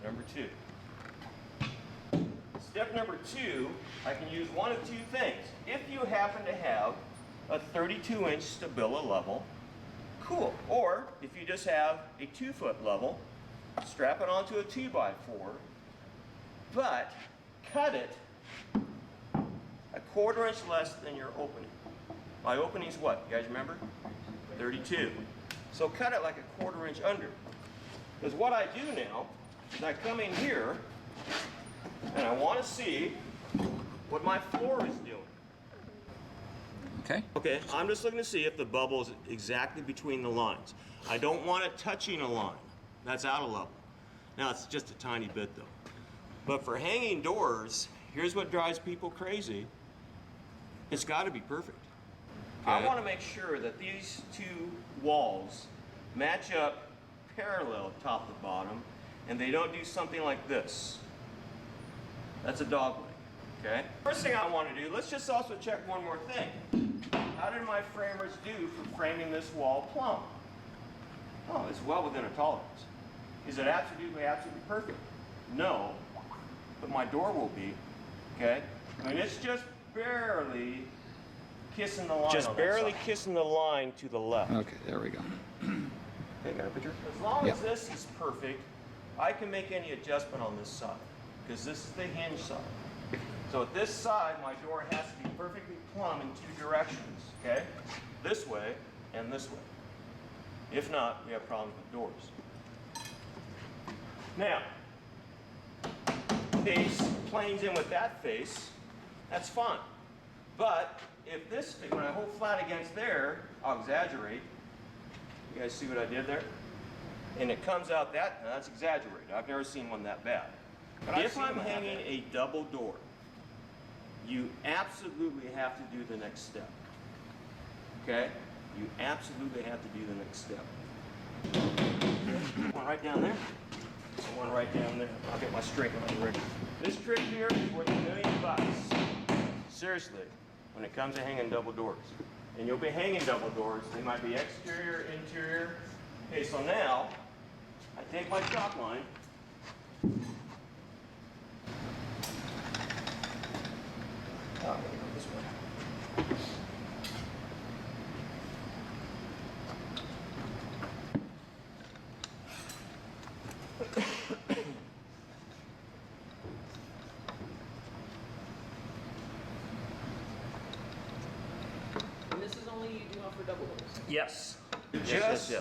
step number 2. Step number 2, I can use one of two things. If you happen to have a 32-inch Stabila level, cool. Or if you just have a 2-foot level, strap it onto a 2x4, but cut it a 1/4 inch less than your opening. My opening is what? You guys remember? 32. So cut it like a 1/4 inch under. Because what I do now is I come in here and I want to see what my floor is doing. Okay. Okay, I'm just looking to see if the bubble is exactly between the lines. I don't want it touching a line. That's out of level. Now it's just a tiny bit though. But for hanging doors, here's what drives people crazy. It's got to be perfect. Okay. I want to make sure that these two walls match up parallel top to bottom, and they don't do something like this. That's a dog leg, okay? First thing I want to do, let's just also check one more thing. How did my framers do for framing this wall plumb? Oh, it's well within a tolerance. Is it absolutely perfect? No, but my door will be, okay? I mean, it's just barely kissing the line. Just barely kissing the line to the left. Okay, there we go. Okay, got a picture? As long as this is perfect, I can make any adjustment on this side, because this is the hinge side. So at this side, my door has to be perfectly plumb in 2 directions, okay? This way and this way. If not, we have problems with doors. Now, face planes in with that face, that's fine. But if this, when I hold flat against there, I'll exaggerate. You guys see what I did there? And it comes out that, now that's exaggerated. I've never seen one that bad. But if I'm hanging a double door, you absolutely have to do the next step. Okay? You absolutely have to do the next step. One right down there. One right down there. I'll get my string on ready. This trick here is worth $1 million. Seriously, when it comes to hanging double doors. And you'll be hanging double doors. They might be exterior, interior. Okay, so now, I take my chalk line. Oh, I'm gonna go this way. And this is only you do for double doors? Yes. Just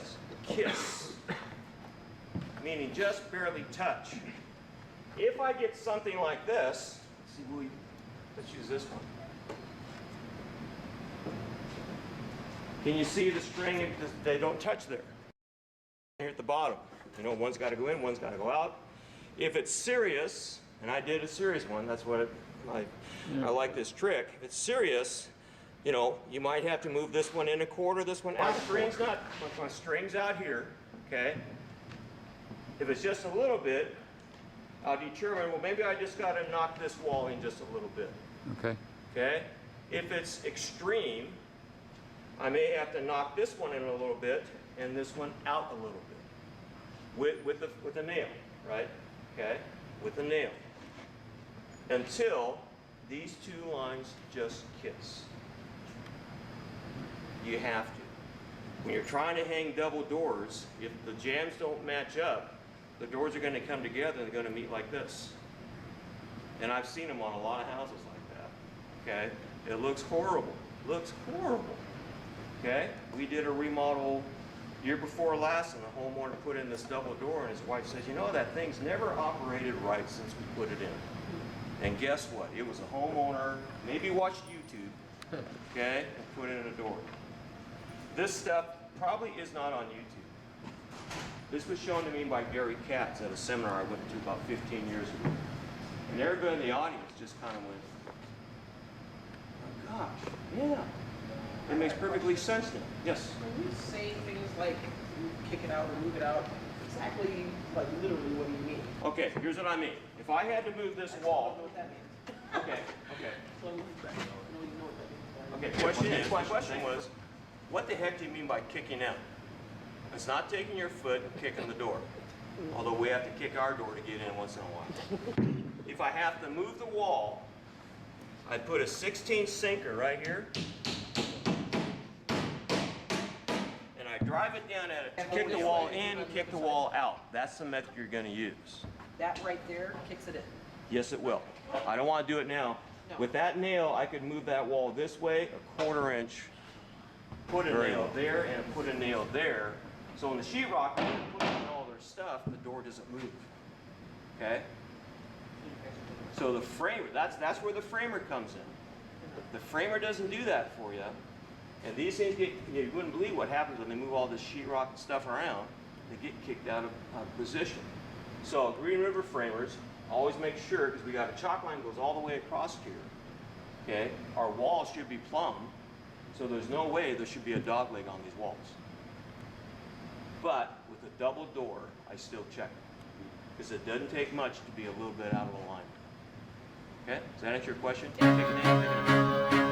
kiss. Meaning just barely touch. If I get something like this, let's use this one. Can you see the string? They don't touch there. Here at the bottom. You know, one's got to go in, one's got to go out. If it's serious, and I did a serious one, that's what I like this trick. If it's serious, you know, you might have to move this one in a quarter, this one out. My string's out here, okay? If it's just a little bit, I'll determine, well, maybe I just got to knock this wall in just a little bit. Okay. Okay? If it's extreme, I may have to knock this one in a little bit and this one out a little bit with a nail, right? Okay? With a nail. Until these two lines just kiss. You have to. When you're trying to hang double doors, if the jambs don't match up, the doors are going to come together and they're going to meet like this. And I've seen them on a lot of houses like that. Okay? It looks horrible. Looks horrible. Okay? We did a remodel year before last, and the homeowner put in this double door, and his wife says, you know, that thing's never operated right since we put it in. And guess what? It was a homeowner, maybe watched YouTube, okay, and put in a door. This stuff probably is not on YouTube. This was shown to me by Gary Katz at a seminar I went to about 15 years ago. And everybody in the audience just kind of went, oh gosh, yeah. It makes perfectly sense now. Yes? When you say things like kick it out or move it out, exactly, like literally what do you mean? Okay, here's what I mean. If I had to move this wall. I don't know what that means. Okay, okay. So move back. I don't know what that means. Okay, my question was, what the heck do you mean by kicking out? It's not taking your foot and kicking the door. Although we have to kick our door to get in once in a while. If I have to move the wall, I'd put a 16 sinker right here. And I drive it down at it to kick the wall in and kick the wall out. That's the method you're going to use. That right there kicks it in. Yes, it will. I don't want to do it now. No. With that nail, I could move that wall this way, a 1/4 inch, put a nail there, and put a nail there. So when the sheetrock, when they put in all their stuff, the door doesn't move. Okay? So the framer, that's where the framer comes in. The framer doesn't do that for you. And these things get, you wouldn't believe what happens when they move all this sheetrock and stuff around. They get kicked out of position. So Green River framers, always make sure, because we got a chalk line goes all the way across here. Okay? Our walls should be plumb, so there's no way there should be a dog leg on these walls. But with a double door, I still check it, because it doesn't take much to be a little bit out of alignment. Okay? Does that answer your question? Take a nail, take a nail.